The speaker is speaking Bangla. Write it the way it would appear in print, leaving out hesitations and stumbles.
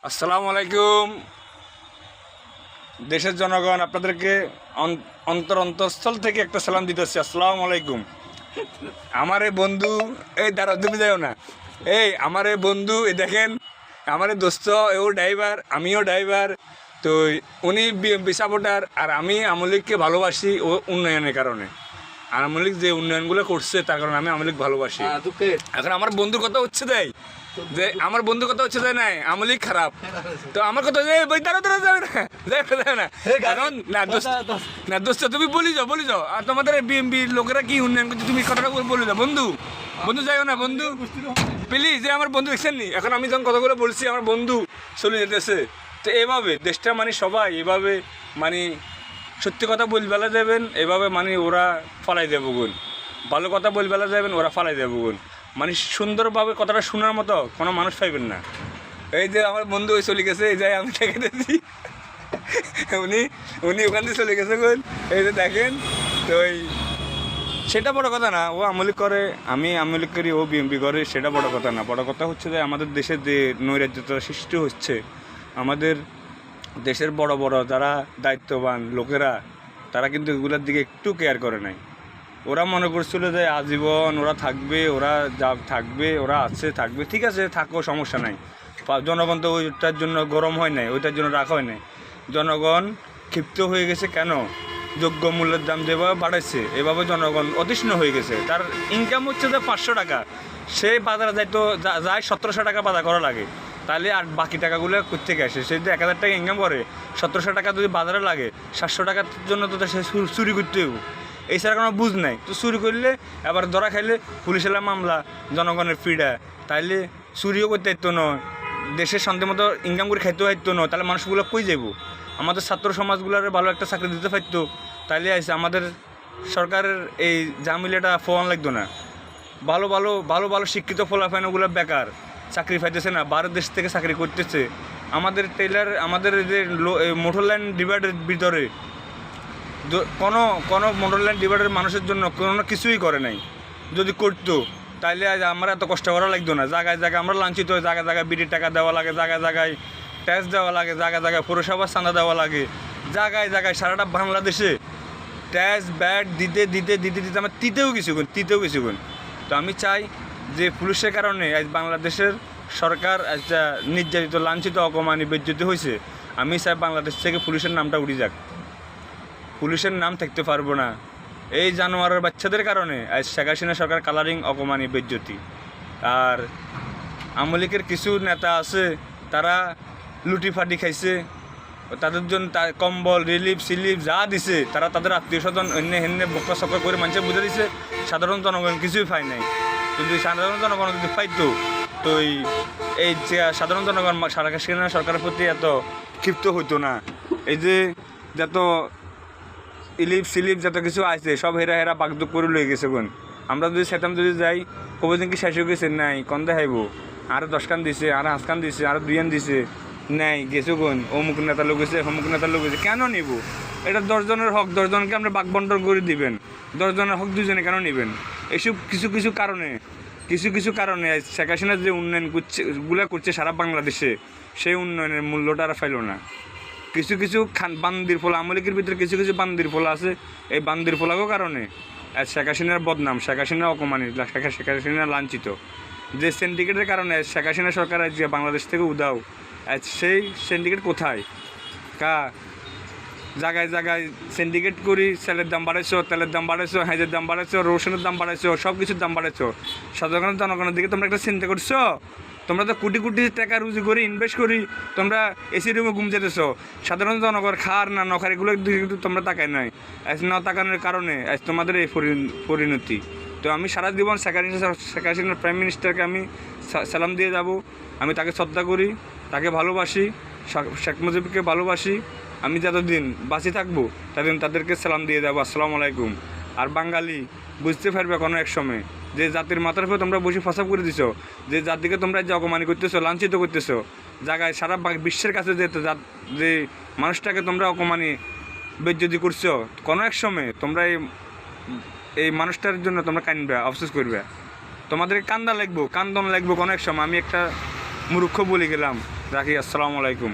আসসালামু আলাইকুম। দেশের জনগণ, আপনাদেরকে অন্তরস্থল থেকে একটা সালাম দিতেছি। আসসালামু আলাইকুম। আমার এই বন্ধু, এই দাঁড়াও, তুমি যাও না। এই আমার এই বন্ধু, এই দেখেন, আমার এই দোস্ত, ও ড্রাইভার, আমিও ড্রাইভার। তো উনি বিএনপি সাপোর্টার, আর আমি আওয়ামী লীগকে ভালোবাসি ও উন্নয়নের কারণে। আর আওয়ামী লীগ যে উন্নয়নগুলো করছে তার কারণে আমি আওয়ামী লীগ ভালোবাসি। এখন আমার বন্ধুর কথা হচ্ছে তাই যে আমার বন্ধুর কথা হচ্ছে তাই নাই আওয়ামী লীগ খারাপ, তো আমার কথা যাবে না এখন না দোস্ত, তুমি বলি যাও আর তোমাদের বিএমপি লোকেরা কি উন্নয়ন করছে তুমি কথাটা বলে যাও। বন্ধু যাইও না বন্ধু, প্লিজ। যে আমার বন্ধু দেখছেন নি, এখন আমি যখন কথাগুলো বলছি আমার বন্ধু চলে যেতেছে। তো এভাবে দেশটা মানে সবাই এভাবে মানে সত্যি কথা বলবেলা যাবেন, এভাবে মানে ওরা ফালাই দেবো গুণ, ভালো কথা বলবেলা যাবেন ওরা ফালাই দেবো গুণ, মানে সুন্দরভাবে কথাটা শোনার মতো কোনো মানুষ পাইবেন না। এই যে আমার বন্ধু ওই চলে গেছে, এই যাই আমি দেখে দিচ্ছি, উনি ওখান থেকে চলে গেছে গুণ। এই যে দেখেন, তো সেটা বড় কথা না। ও আওয়ামী লীগ করে, আমি আওয়ামী লীগ করি, ও বিএনপি করে, সেটা বড় কথা না। বড় কথা হচ্ছে যে আমাদের দেশের যে নৈরাজ্যতা সৃষ্টি হচ্ছে, আমাদের দেশের বড় বড় যারা দায়িত্ববান লোকেরা, তারা কিন্তু এগুলোর দিকে একটু কেয়ার করে নাই। ওরা মনে করছিল যে আজীবন ওরা থাকবে, ওরা যা থাকবে, ওরা আছে থাকবে, ঠিক আছে থাকো, সমস্যা নাই। জনগণ তো ওইটার জন্য গরম হয় নাই, ওইটার জন্য রাখা হয় নাই। জনগণ ক্ষিপ্ত হয়ে গেছে কেন? যোগ্য মূল্যের দাম যেভাবে বাড়াইছে, এভাবে জনগণ অতিষ্ণ হয়ে গেছে। তার ইনকাম হচ্ছে যে 500 টাকা, সে বাজারে যাইতো যায় 1700 টাকা বাজার করা লাগে, তাহলে আর বাকি টাকাগুলো কোথেকে আসে? সে যদি 1000 টাকা ইনকাম করে, 1700 টাকা যদি বাজারে লাগে, 700 টাকার জন্য তো সে চুরি করতে হইব। এছাড়া কোনো বুঝ নাই। তো চুরি করলে আবার ধরা খাইলে পুলিশের মামলা, জনগণের ফিডা, তাইলে চুরিও করতে হইতো নয়, দেশের শান্তি মতো ইনকাম করে খাইতেও হইতো নয়, তাহলে মানুষগুলো কই যাব? আমাদের ছাত্র সমাজগুলোর ভালো একটা চাকরি দিতে পারতো, তাইলে আছে আমাদের সরকারের এই জামিলাটা ফোয়ান লাগতো না। ভালো ভালো ভালো ভালো শিক্ষিত ফলাফল ওগুলো বেকার, চাকরি পাইতেছে না, বাইরের দেশ থেকে চাকরি করতেছে। আমাদের টেলার, আমাদের যে মোটর লাইন ডিভাইডের ভিতরে কোনো মোটর লাইন ডিভাইডের মানুষের জন্য কোনো কিছুই করে নাই। যদি করতো তাইলে আজ আমরা এত কষ্ট করা লাগতো না। জায়গায় জায়গায় আমরা লাঞ্ছিত হই, জায়গায় জায়গায় বিড়ির টাকা দেওয়া লাগে, জায়গায় জায়গায় ট্যাক্স দেওয়া লাগে, জায়গায় জায়গায় পৌরসভার চাঁদা দেওয়া লাগে, জায়গায় জায়গায় সারাটা বাংলাদেশে ট্যাক্স ব্যাট দিতে দিতে দিতে দিতে আমার তিতেও কিছুক্ষণ। তো আমি চাই যে পুলিশের কারণে আজ বাংলাদেশের সরকার একটা নির্যাতিত, লাঞ্ছিত, অপমানিত, বেজ্জতি হয়েছে। আমি চাই বাংলাদেশ থেকে পুলিশের নামটা উঠে যাক, পুলিশের নাম থাকতে পারবো না। এই জানোয়ারের বাচ্চাদের কারণে আজ শেখ হাসিনা সরকার কালারিং, অপমানি, বেজ্জতি। আর আওয়ামী লীগের কিছু নেতা আছে, তারা লুটিফাটি খাইছে, তাদের জন্য কম্বল, রিলিফ সিলিফ যা দিছে, তারা তাদের আত্মীয় স্বজন এনে হেনে বক্কা সক্কা করে মানুষের বুঝে দিছে। সাধারণ জনগণ কিছুই পায় নাই। যদি সাধারণ জনগণ যদি পাইতো, তো এই যে সাধারণ জনগণ শেখ হাসিনা সরকারের প্রতি এত ক্ষিপ্ত হইতো না। এই যে যত ইলিপ সিলিপ যত কিছু আছে, সব হেরা বাগদুক করে লয়ে গেছে গুণ। আমরা যদি সেতাম যদি যাই, কবদিন কি শেষ হয়ে গেছে? নাই, কন দেখাইব? আরও 10 কান দিছে, আরও 5 কান দিছে, আরও 2 দিছে, নাই গেছো গুণ। অমুক নেতা লোক গেছে, অমুক নেতার লোক গেছে, কেন নিব? এটা 10 জনের হক, 10 জনকে আমরা বাকবন্টন করে দিবেন। 10 জনের হক 2 জনে কেন নেবেন? এসব কিছু কারণে শেখ হাসিনা যে উন্নয়ন করছে সারা বাংলাদেশে, সেই উন্নয়নের মূল্যটা আর ফাইল না। কিছু বান্দির ফলা, আওয়ামী লীগের ভিতরে কিছু বান্দির ফলা আছে। এই বান্দির ফলাকেও কারণে আজ শেখ হাসিনার বদনাম, শেখ হাসিনা অপমানিত, শেখ হাসিনা লাঞ্ছিত। যে সিন্ডিকেটের কারণে শেখ হাসিনা সরকার আজ বাংলাদেশ থেকে উদাও, আজ সেই সিন্ডিকেট কোথায়? জায়গায় জায়গায় সিন্ডিকেট করি, সেলের দাম বাড়াইছো, তেলের দাম বাড়াইছো, হাইজের দাম বাড়াইছো, রসুনের দাম বাড়াইছো, সব কিছুর দাম বাড়াইছো। সাধারণ জনগণের দিকে তোমরা একটা চিন্তা করছো? তোমরা তো কোটি কোটি টাকা রুজি করে ইনভেস্ট করি তোমরা এসি রুমে ঘুম যেতেছো। সাধারণ জনগণ খার না নখার এগুলোর দিকে কিন্তু তোমরা তাকাই নাই। আজ না তাকানোর কারণে আজ তোমাদের এই পরিণতি। তো আমি সারা জীবন শেখ হাসিনার প্রাইম মিনিস্টারকে আমি সালাম দিয়ে যাব। আমি তাকে শ্রদ্ধা করি, তাকে ভালোবাসি, শেখ মুজিবকে ভালোবাসি। আমি যতদিন বাঁচি থাকবো ততদিন তাদেরকে সালাম দিয়ে যাবো, আসসালামু আলাইকুম। আর বাঙালি বুঝতে পারবে কোনো এক সময় যে জাতির মাথার উপরে তোমরা বসে ফসাব করে দিছো, যে জাতিকে তোমরা যে অপমানি করতেছো, লাঞ্ছিত করতেছো, জায়গায় সারা বিশ্বের কাছে যে মানুষটাকে তোমরা অপমানি, বেজ্জতি করছো, কোনো এক সময় তোমরা এই মানুষটার জন্য তোমরা কাঁদবে, আফসোস করবে, তোমাদের কান্দন লাগবো কোনো এক সময়। আমি একটা মূর্খ বলে গেলাম রাখি, আসসালামু আলাইকুম।